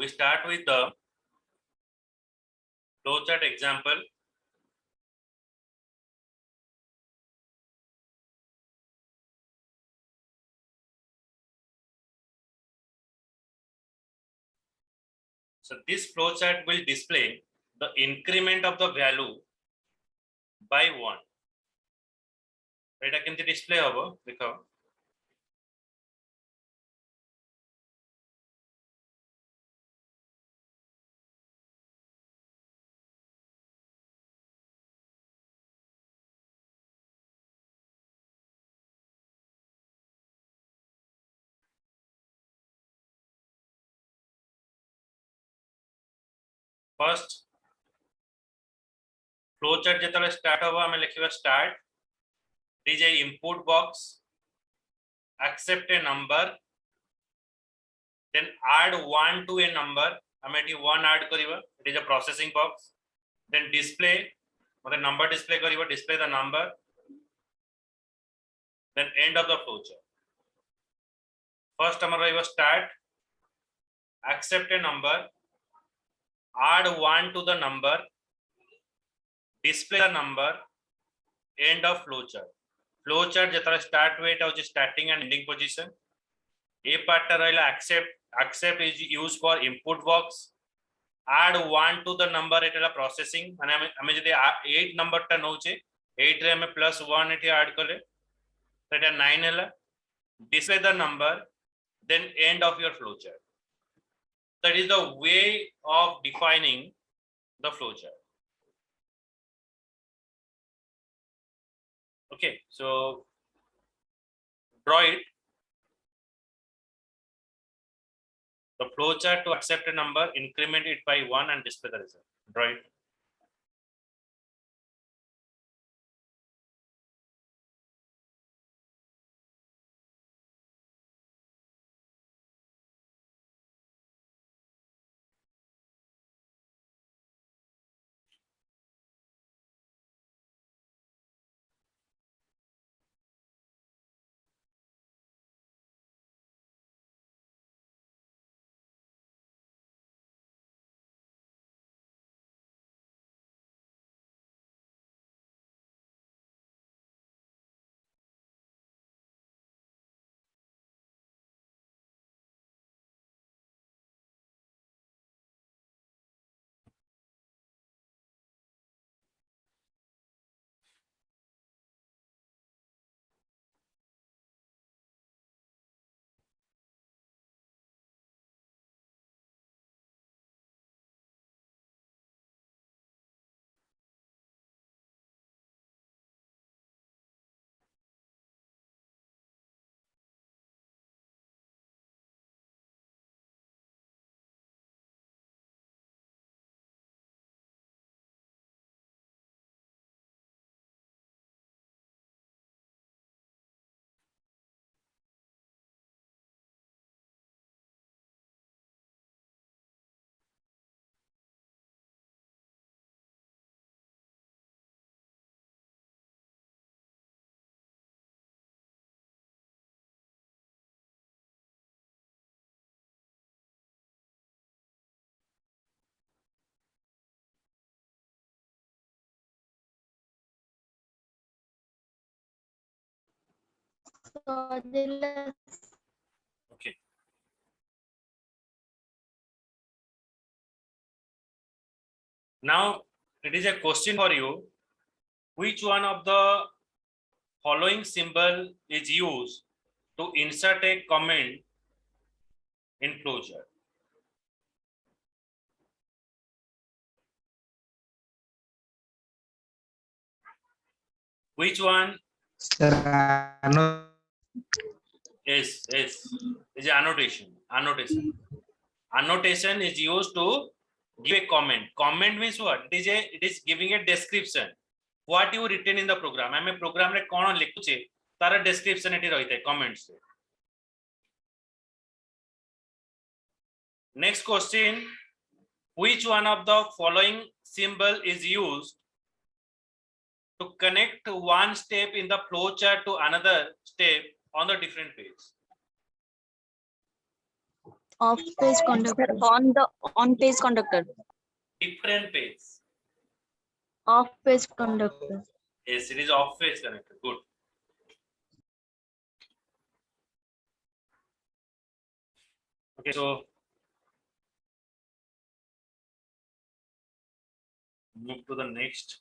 we start with the flowchart example. So this flowchart will display the increment of the value by 1. Eta kemti display hobo dekho. First flowchart jetale start hobo ame likhiba start. There is a input box, accept a number, then add 1 to a number. ame eti 1 add kariba. It is a processing box. Then display mate number display kariba, display the number. Then end of the flowchart. First amar rahiba start, accept a number, add 1 to the number, display the number, end of flowchart. Flowchart jetala start weight hoche starting and ending position. A part ta rahila accept is used for input box. Add 1 to the number etala processing mane ame jodi 8 number ta nouche 8 re ame plus 1 eti add kale to eta 9 hela. Display the number, then end of your flowchart. That is the way of defining the flowchart. Okay, so draw it. The flowchart to accept a number, increment it by 1 and display the result. Draw it. Okay. Now it is a question for you. Which one of the following symbol is used to insert a comment in flowchart? Which one? Yes, is annotation. Annotation is used to give a comment. Comment means what? It is giving a description. What you written in the program. I program re kono lekhuche tara description eti rahitay comments. Next question. Which one of the following symbol is used to connect one step in the flowchart to another step on the different page? Off page conductor. On page conductor. Different page. Off page conductor. Yes, it is off page connector. Good. Okay, so move to the next.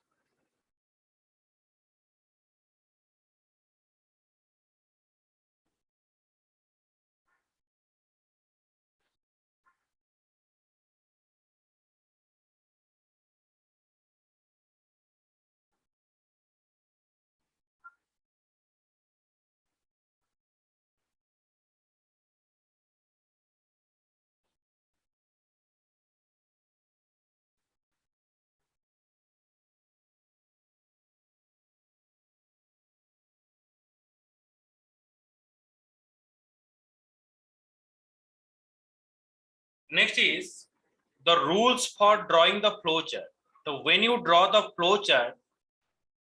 Next is the rules for drawing the flowchart. So when you draw the flowchart,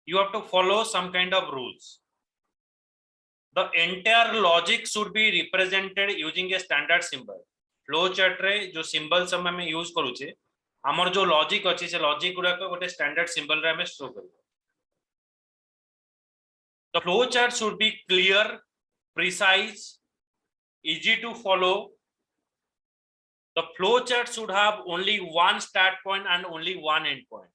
you have to follow some kind of rules. The entire logic should be represented using a standard symbol. Flowchart रे जो symbol सब हमें use करूचे, हमर जो logic अच्छी से logic गुड़ा को गोटे standard symbol रे हमें show करूँ. The flowchart should be clear, precise, easy to follow. The flowchart should have only one start point and only one end point.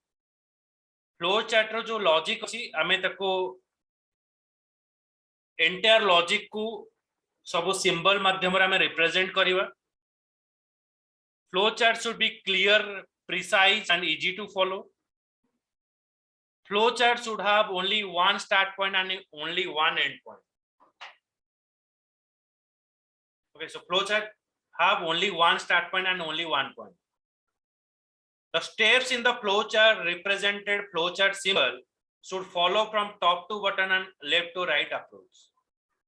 Flowchart रो जो logic अच्छी हमें तको entire logic को सब symbol माध्यम रे हमें represent करीबा. Flowchart should be clear, precise, and easy to follow. Flowchart should have only one start point and only one end point. Okay, so flowchart have only one start point and only one point. The steps in the flowchart represented flowchart symbol should follow from top to bottom and left to right approach.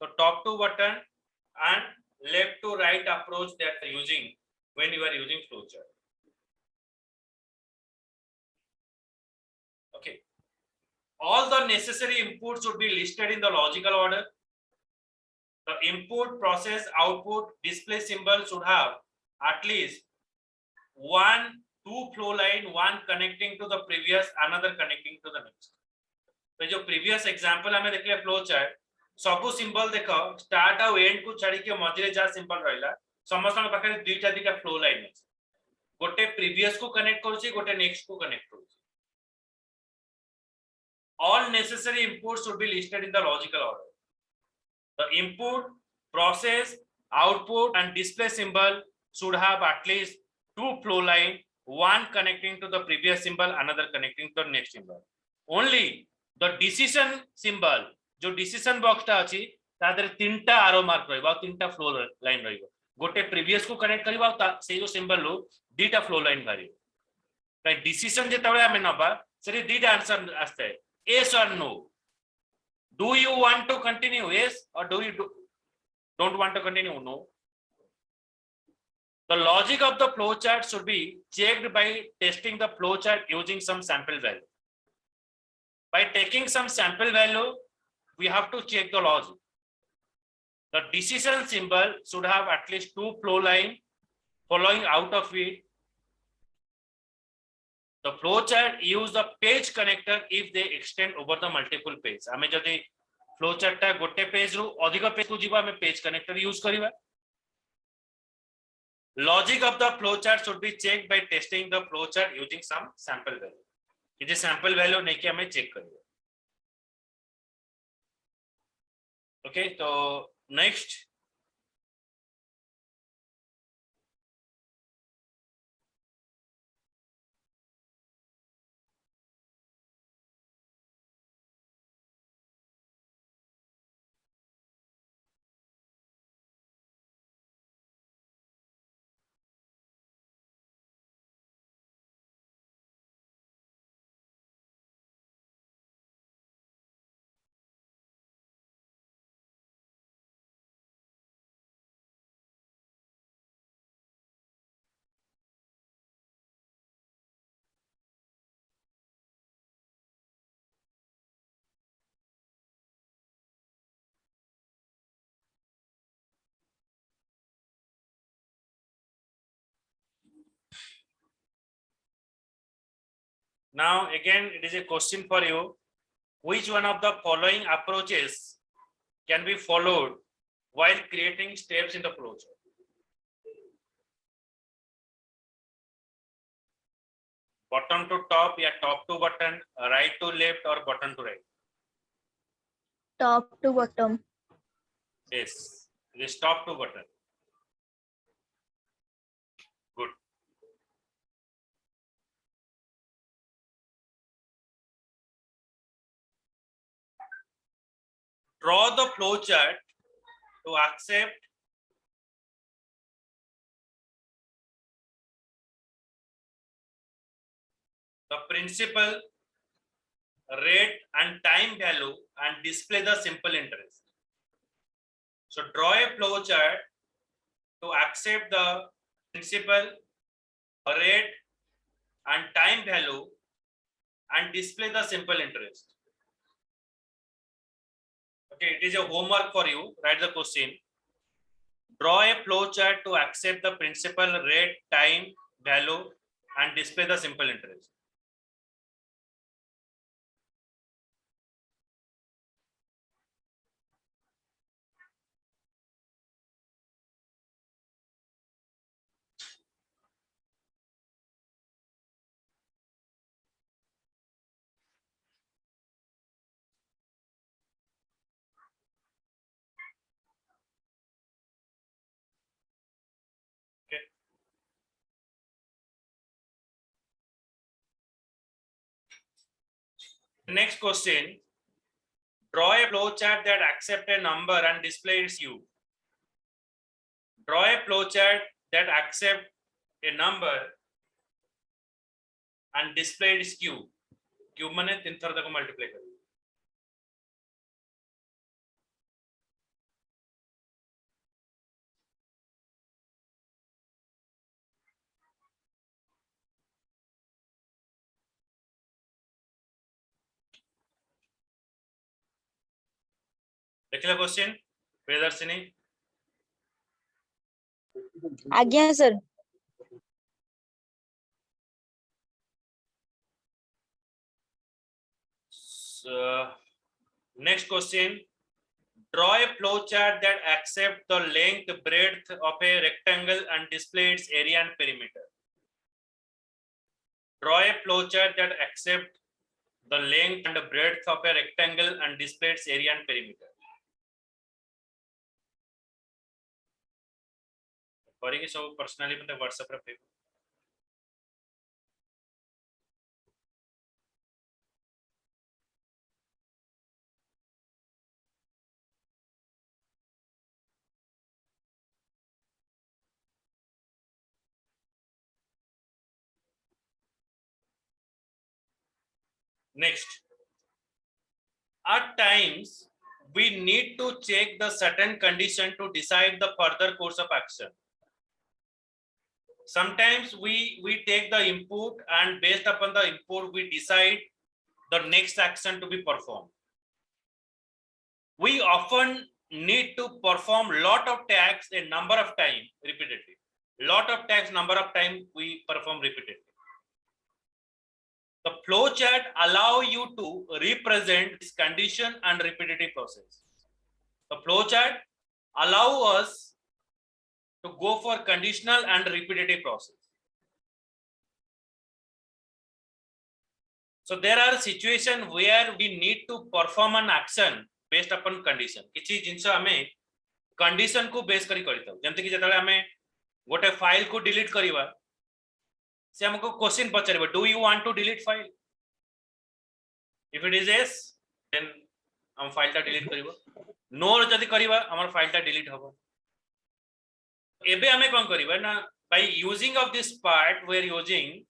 So top to bottom and left to right approach that are using when you are using flowchart. Okay. All the necessary inputs should be listed in the logical order. The input, process, output, display symbol should have at least two flow line, one connecting to the previous, another connecting to the next. तो जो previous example हमें देखले flow chart, सबु symbol देखो start और end को छाड़ी के मझे जा symbol रहिला, समस्त पाखे दुईटा flow line है. गोटे previous को connect करूची, गोटे next को connect करूची. All necessary inputs should be listed in the logical order. The input, process, output, and display symbol should have at least two flow line, one connecting to the previous symbol, another connecting to the next symbol. Only the decision symbol, जो decision box टा अछि, तादर तीनटा arrow mark रहिबा, तीनटा flow line रहिबा. गोटे previous को connect करिबा, से जो symbol लो, दीटा flow line बारी. Like decision जेतबे हमें नबा, सेरी दीटा answer आस्ते. Yes or no? Do you want to continue? Yes, or don't want to continue? No. The logic of the flowchart should be checked by testing the flowchart using some sample value. By taking some sample value, we have to check the logic. The decision symbol should have at least two flow line following out of it. The flowchart use the page connector if they extend over the multiple page. हमें जब flowchart टा गोटे page रू अधिक page को जीवा हमें page connector use करीबा. Logic of the flowchart should be checked by testing the flowchart using some sample value. ये sample value नहीं कि हमें check करीबा. Okay, so next. Now again, it is a question for you. Which one of the following approaches can be followed while creating steps in the flowchart? Bottom to top, या top to button, right to left, or bottom to right? Top to bottom. Yes, it is top to bottom. Good. Draw the flowchart to accept the principal, rate and time value and display the simple interest. So draw a flowchart to accept the principal, rate and time value and display the simple interest. Okay, it is a homework for you. Write the question. Draw a flowchart to accept the principal, rate, time, value and display the simple interest. Okay. Next question. Draw a flowchart that accepts a number and displays U. Draw a flowchart that accepts a number and displays Q. Q माने 3 थर तक multiply करो. देखिए question Priyadarshini. आज्ञा sir. Next question. Draw a flowchart that accepts the length, breadth of a rectangle and displays its area and perimeter. Draw a flowchart that accepts the length and breadth of a rectangle and displays its area and perimeter. करेंगे सब personally मतलब WhatsApp पे. Next, at times we need to check the certain condition to decide the further course of action. Sometimes we take the input and based upon the input we decide the next action to be performed. We often need to perform lot of tasks a number of times repeatedly. Lot of tasks number of times we perform repeatedly. The flowchart allow you to represent this condition and repetitive process. The flowchart allow us to go for conditional and repetitive process. So there are situations where we need to perform an action based upon condition. किसी जिनसे हमें condition को base करी करता हूँ. जैसे कि जैसे हमें गोटे फाइल को डिलीट करिवा से हमको question पचारिबा, do you want to delete file? If it is yes, then हम फाइल टा डिलीट करिबा. No जदि करिबा हमर फाइल टा डिलीट हबो. एबे हमें कोन करिबा ना, by using of this part we are using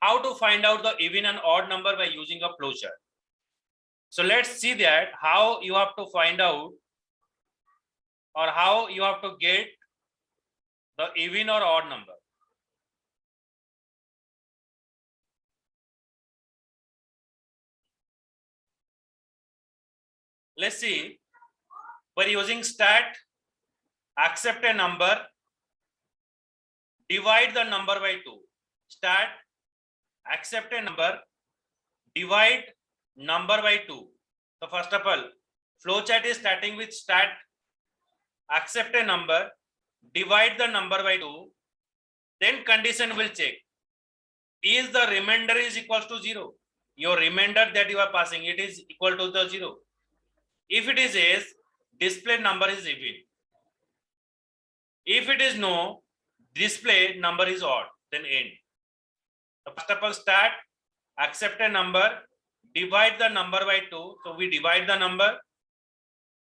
how to find out the even and odd number by using a flowchart. So let's see that how you have to find out or how you have to get the even or odd number. Let's see, by using stat, accept a number, divide the number by 2. Stat, accept a number, divide number by 2. So first of all, flowchart is starting with start, accept a number, divide the number by 2, then condition will check. Is the remainder is equals to 0? Your remainder that you are passing, it is equal to the 0. If it is yes, display number is even. If it is no, display number is odd, then end. First of all, start, accept a number, divide the number by 2. So we divide the number.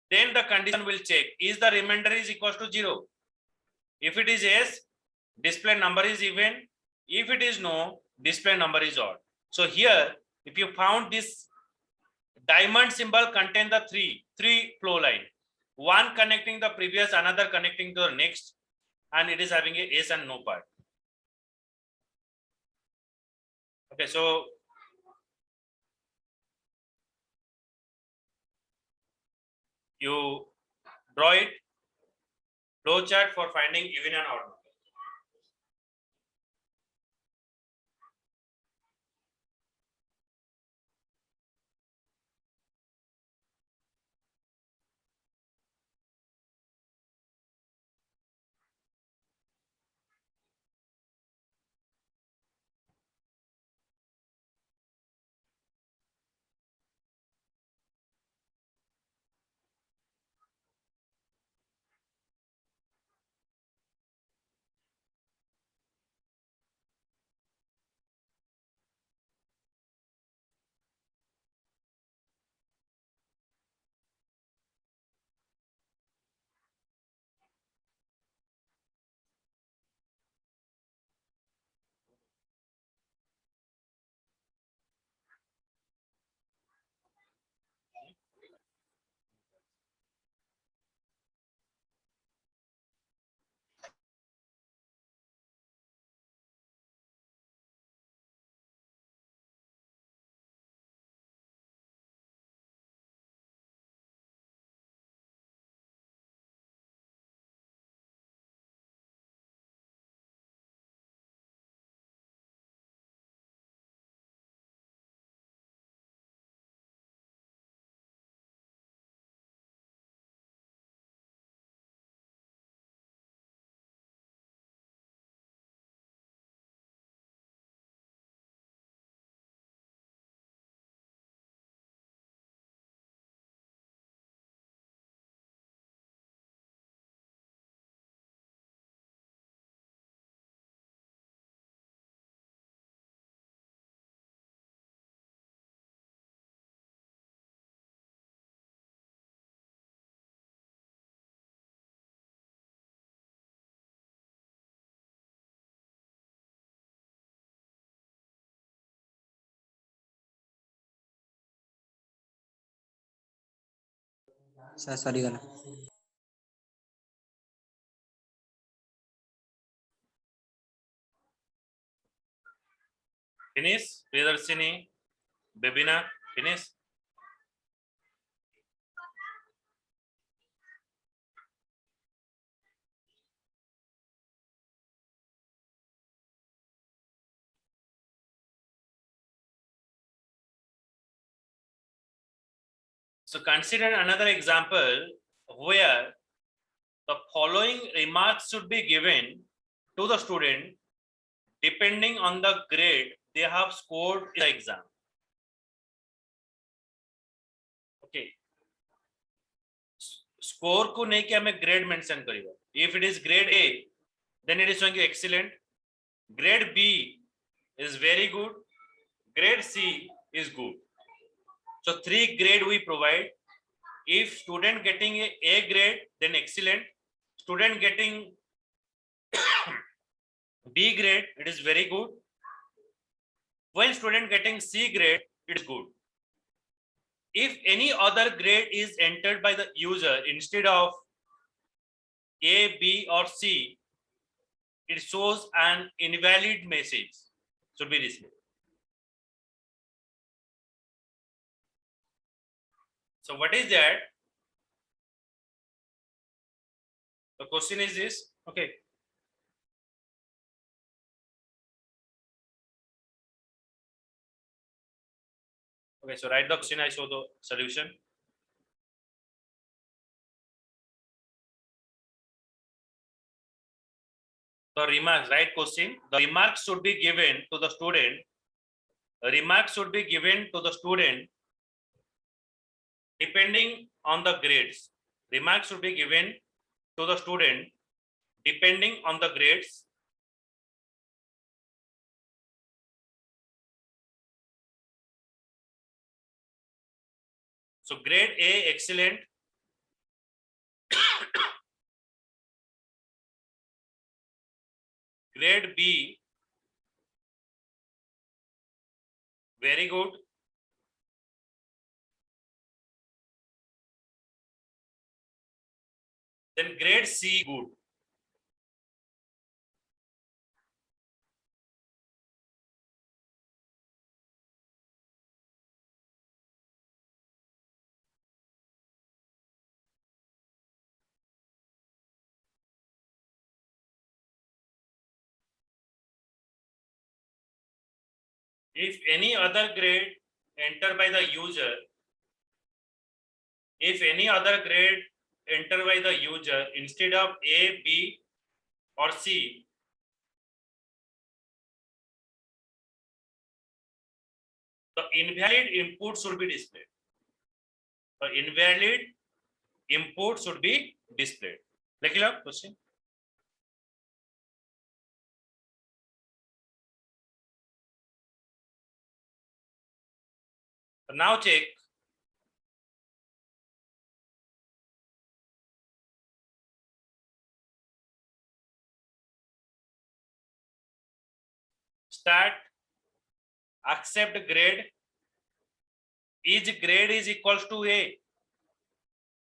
Then the condition will check. Is the remainder is equals to 0? If it is yes, display number is even. If it is no, display number is odd. So here, if you found this diamond symbol contain the three flow line. One connecting the previous, another connecting to the next, and it is having a yes and no part. Okay, so you draw it, flow chart for finding even and odd number. Sorry, gala. Finish, Priyadarshini, Bebina, finish. So consider another example where the following remarks should be given to the student depending on the grade they have scored in the exam. Okay. Score को नहीं कि हमें grade mention करेगा. If it is grade A, then it is showing you excellent. Grade B is very good. Grade C is good. So 3 grade we provide. If student getting A grade, then excellent. Student getting B grade, it is very good. When student getting C grade, it is good. If any other grade is entered by the user instead of A, B or C, it shows an invalid message should be displayed. So what is that? The question is this, okay. Okay, so write the question. I show the solution. The remarks, right question. The remarks should be given to the student. Remarks should be given to the student depending on the grades. Remarks should be given to the student depending on the grades. So grade A, excellent. Grade B, very good. Then grade C, good. If any other grade entered by the user, if any other grade entered by the user instead of A, B, or C, the invalid input should be displayed. The invalid input should be displayed. लिख लो question. So now check. Start. Accept grade. Each grade is equals to A.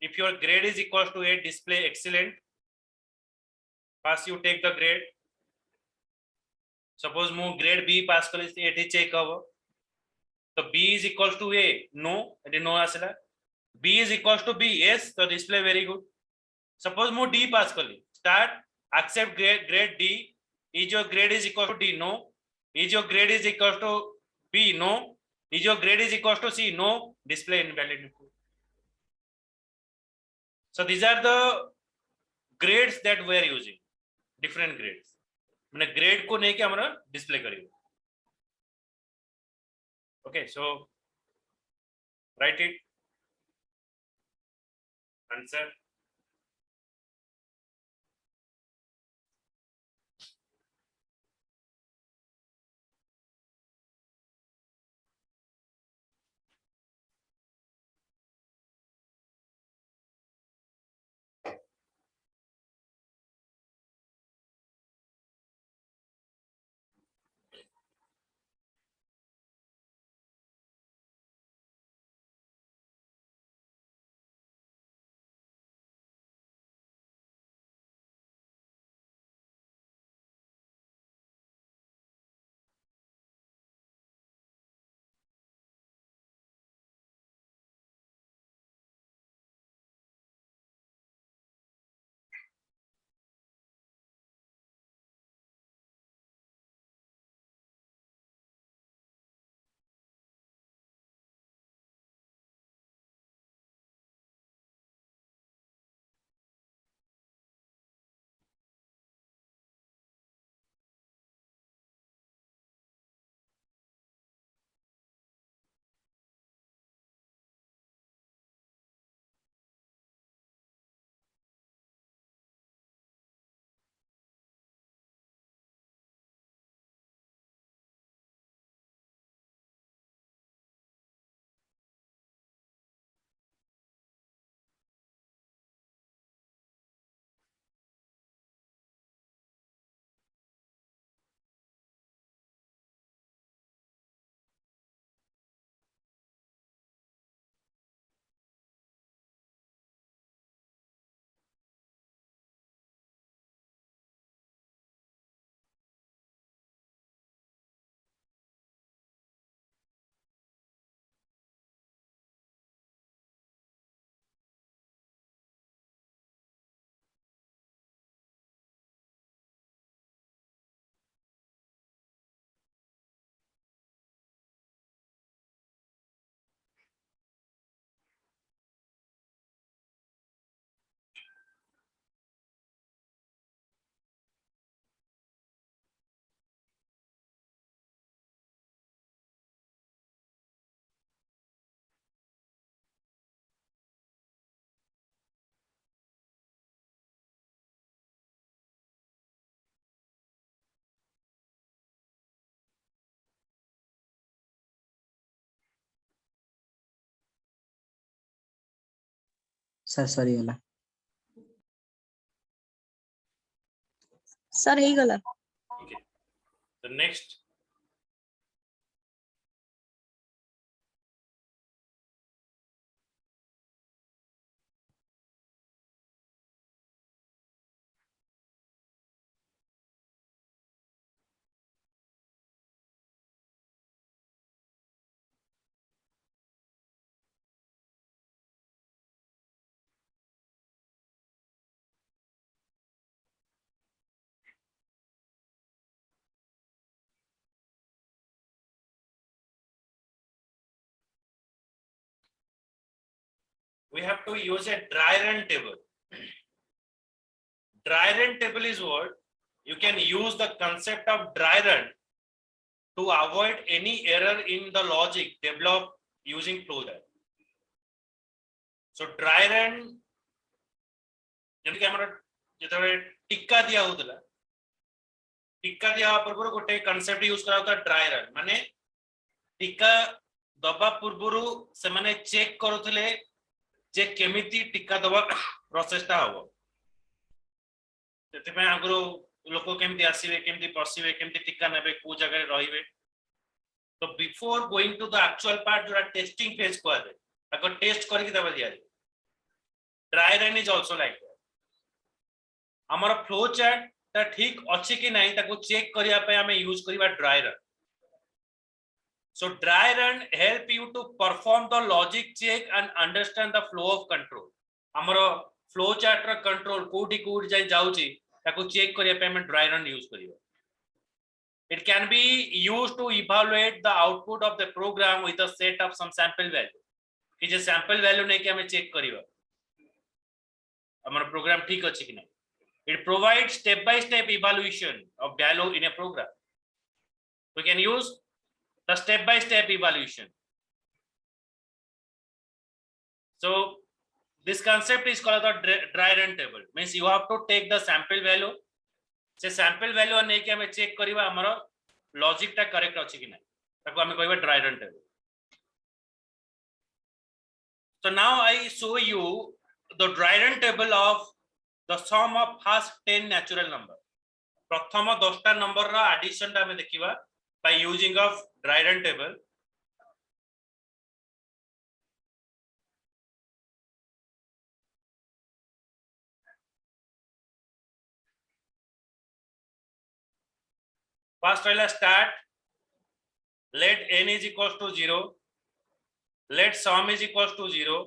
If your grade is equals to A, display excellent. First you take the grade. Suppose mu grade B pass करी तो 80 check हवो. So B is equals to A. No, it no आसला. B is equals to B. Yes, so display very good. Suppose mu D pass करी. Start. Accept grade D. Is your grade is equal to D? No. Is your grade is equal to B? No. Is your grade is equal to C? No. Display invalid input. So these are the grades that we are using. Different grades. मैंने grade को नहीं क्या हमारा display करेंगे. Okay, so write it. Answer. Sir sorry वाला sir हे गला Okay. The next. We have to use a dry run table. Dry run table is what? You can use the concept of dry run to avoid any error in the logic developed using flowchart. So dry run ଯେମିତି ଆମର ଯେତେବେଳେ ଟିକା ଦିଆ ହଉଥିଲା ଟିକା ଦିଆ ହବା ପୂର୍ବରୁ ଗୋଟେ କନସେପ୍ଟ ୟୁଜ କରାଉଥିଲା ଡ୍ରାଏ ରନ୍ ମାନେ ଟିକା ଦବା ପୂର୍ବରୁ ସେମାନେ ଚେକ୍ କରୁଥିଲେ ଯେ କେମିତି ଟିକା ଦବା ପ୍ରୋସେସଟା ହବ ସେଥିପାଇଁ ଆଗରୁ ଲୋକ କେମିତି ଆସିବେ କେମିତି ବସିବେ କେମିତି ଟିକା ନେବେ କୋଉ ଜାଗାରେ ରହିବେ ତ before going to the actual part ଯୋଉଟା ଟେଷ୍ଟିଂ ଫେଜ କୁହାଯାଏ ତାକୁ ଟେଷ୍ଟ କରିକି ଦେବା ଦିଆଯାଏ dry run is also like ଆମର फ्लो चार्ट ता ठीक अछि कि नहीं ताको चेक करिया पे हमें यूज करिवा dry run so dry run help you to perform the logic check and understand the flow of control हमरो फ्लो चार्ट रा कंट्रोल कोठी कोठी जाय जाउची ताको चेक करिया पे हमें ड्राई रन यूज करिवा it can be used to evaluate the output of the program with a set of some sample value कि जे सैंपल वैल्यू नै कि हमें चेक करिवा हमरो प्रोग्राम ठीक अछि कि नहीं It provides step-by-step evaluation of value in a program. We can use the step-by-step evaluation. So this concept is called the dry run table. Means you have to take the sample value. से sample value नहीं कि हमें check करिवा हमारा logic टा correct अछि कि नहीं. ताको हमें कहिबा dry run table. So now I show you the dry run table of the sum of first 10 natural number प्रथम 10 टा नंबर रा एडिशन टा हमें देखिबा by using of dry run table first रहला start let n is equals to 0 let sum is equals to 0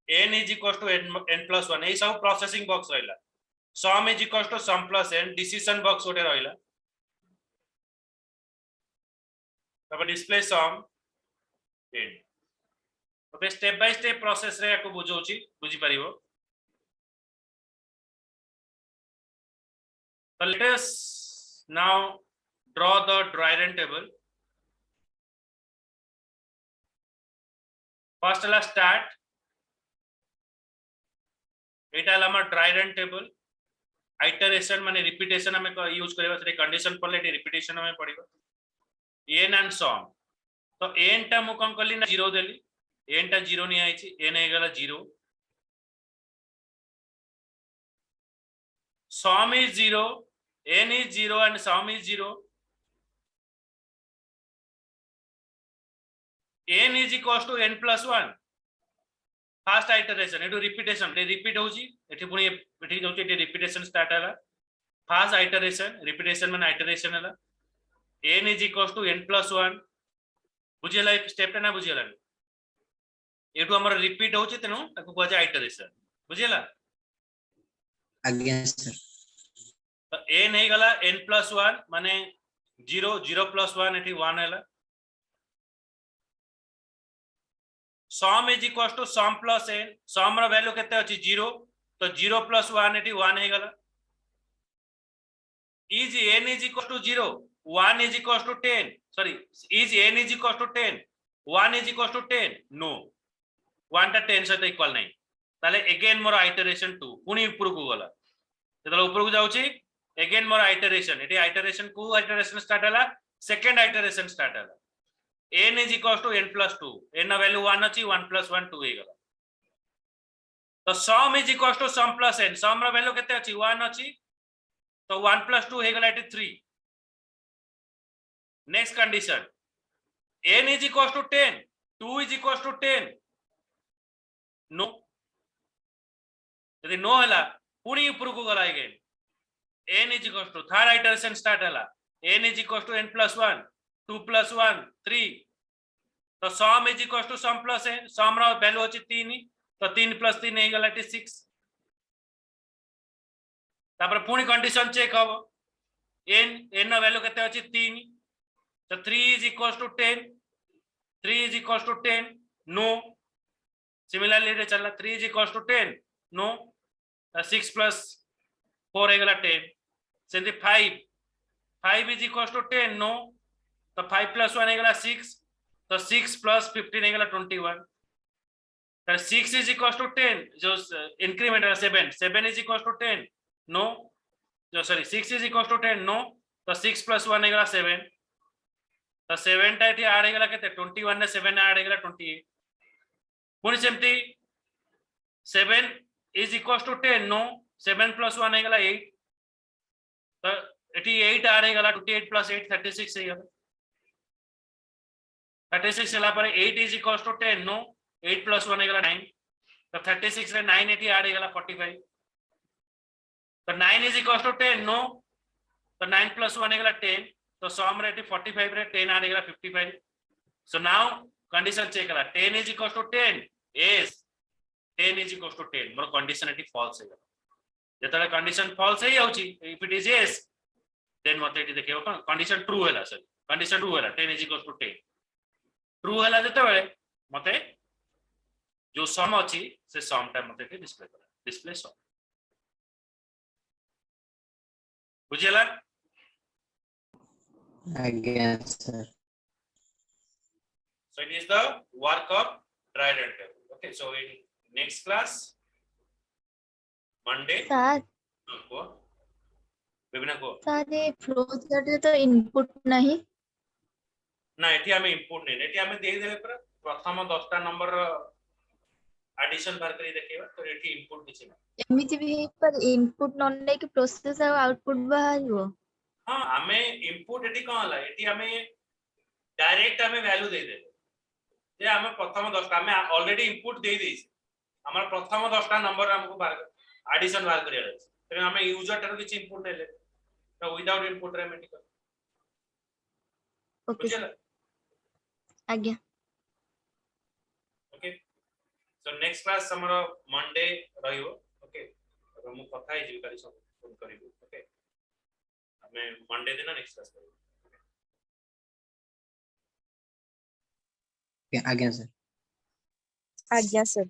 n is equals to n plus 1 ए सब processing box रहला sum is equals to sum plus n decision box ओटे रहला तब display sum n okay step by step process रे को बुझौची बुझी परिबो so let us now draw the dry run table first la start एटा हमार dry run table iteration माने repetition हमें use करबा से कंडीशन पड़ले रिपीटेशन हमें पड़िबो n एंड सम तो n टा मु कोन करली ना 0 देली n टा 0 नहीं आइची n हे गेला 0 sum is 0 n is 0 and sum is 0 n is equals to n plus 1 first iteration एटू रिपीटेशन रे रिपीट होची एठी पुनी एठी जोची एठी रिपीटेशन स्टार्ट हला फर्स्ट आइटरेशन रिपीटेशन माने आइटरेशन हला n is equals to n plus 1 बुझियला स्टेप टा ना बुझियला एटू हमर रिपीट होची तेनु ताको कहै छै आइटरेशन बुझियला आज्ञा सर तो n हे गला n प्लस 1 माने 0 0 प्लस 1 एठी 1 हला sum is equals to sum plus n sum रा वैल्यू केते अछि 0 तो 0 plus 1 एटी 1 हे गला is n is equals to 0 1 is equals to 10 sorry is n is equals to 10 1 is equals to 10 no 1 टा 10 से इक्वल नहीं ताले अगेन मोर आइटरेशन 2 पुनी ऊपर को गला जेतला ऊपर को जाउची अगेन मोर आइटरेशन एटी आइटरेशन को आइटरेशन स्टार्ट हला सेकंड आइटरेशन स्टार्ट हला n is equals to n plus 2 n value 1 अछि 1 plus 1 2 हे गला तो sum is equal to sum plus n sum रो वैल्यू केते अछि 1 अछि तो 1 + 2 हे गेला 3 next condition n is equal to 10 2 is equal to 10 no यदि नो हला पुणी ऊपर को गला again n is equal to third iteration start हला n is equal to n + 1 2 + 1 3 तो sum is equal to sum plus n sum रो value अछि 3 तो 3 + 3 हे गेला 6 तापर पुणी कंडीशन चेक हबो n रो वैल्यू केते अछि 3 तो 3 is equal to 10 3 is equal to 10 no similarly रे चला 3 इज इक्वल टू 10 नो 6 + 4 हे गेला 10 सेंती 5 इज इक्वल टू 10 नो तो 5 + 1 हे गेला 6 तो 6 + 15 हे गेला 21 तो 6 इज इक्वल टू 10 जो increment 7 is equal to 10 no जो sorry 6 is equal to 10 no तो 6 + 1 हे गेला 7 तो 7 टा एठी ऐड हे गेला केते 21 ने 7 ऐड हे गेला 28 पुणी सेमती 7 इज इक्वल टू 10 नो 7 + 1 हे गेला 8 तो एठी 8 ऐड हे गेला 28 + 8 36 हे गेला 36 ହେଲା ପରେ 8 इज इक्वल टू 10 नो 8 + 1 हे गेला 9 तो 36 रे 9 एठी ऐड हे गेला 45 तो 9 इज इक्वल टू 10 नो तो 9 + 1 हे गेला 10 तो सम रे एठी 45 रे 10 ऐड हे गेला 55 सो नाउ कंडीशन चेक करा 10 is equal to 10 yes 10 is equal to 10 मोर कंडीशन एठी फॉल्स हे गेला जेतले कंडीशन फॉल्स हे जाउची if it is yes then मते एठी देखियो कंडीशन ट्रू हैला सर कंडीशन ट्रू हैला 10 इज इक्वल टू 10 ट्रू हैला जेते बेले मते जो सम अछि से सम टा मते एठी डिस्प्ले करा display some बुझियला Again, sir. so it is the work of trident table okay so in next class Monday sir को विभिन्न को सर ये फ्लो चार्ट रे तो इनपुट नहीं ना एठी हमें इनपुट नहीं एठी हमें दे देले पर प्रथम 10 टा नंबर एडिशन बार करी देखिबा तो एठी इनपुट किछ ना एमिति भी पर इनपुट न ले कि प्रोसेस और आउटपुट बाहरियो हां हमें इनपुट एठी कोन हला एठी हमें डायरेक्ट हमें वैल्यू दे देले जे हमें प्रथम 10 टा हमें ऑलरेडी इनपुट दे देइछ हमर प्रथम 10 टा नंबर हमको बार एडिशन बार करिया अछि तो हमें यूजर टर किछ इनपुट देले तो विदाउट इनपुट रे हमें ठीक ओके बुझियला आज्ञा ओके सो नेक्स्ट क्लास हमरो मंडे रहियो ओके अब हम कथा ही जी करी सब फोन करिबो ओके हमें मंडे दिन नेक्स्ट क्लास करिबो Okay, again, sir. आज्ञा सर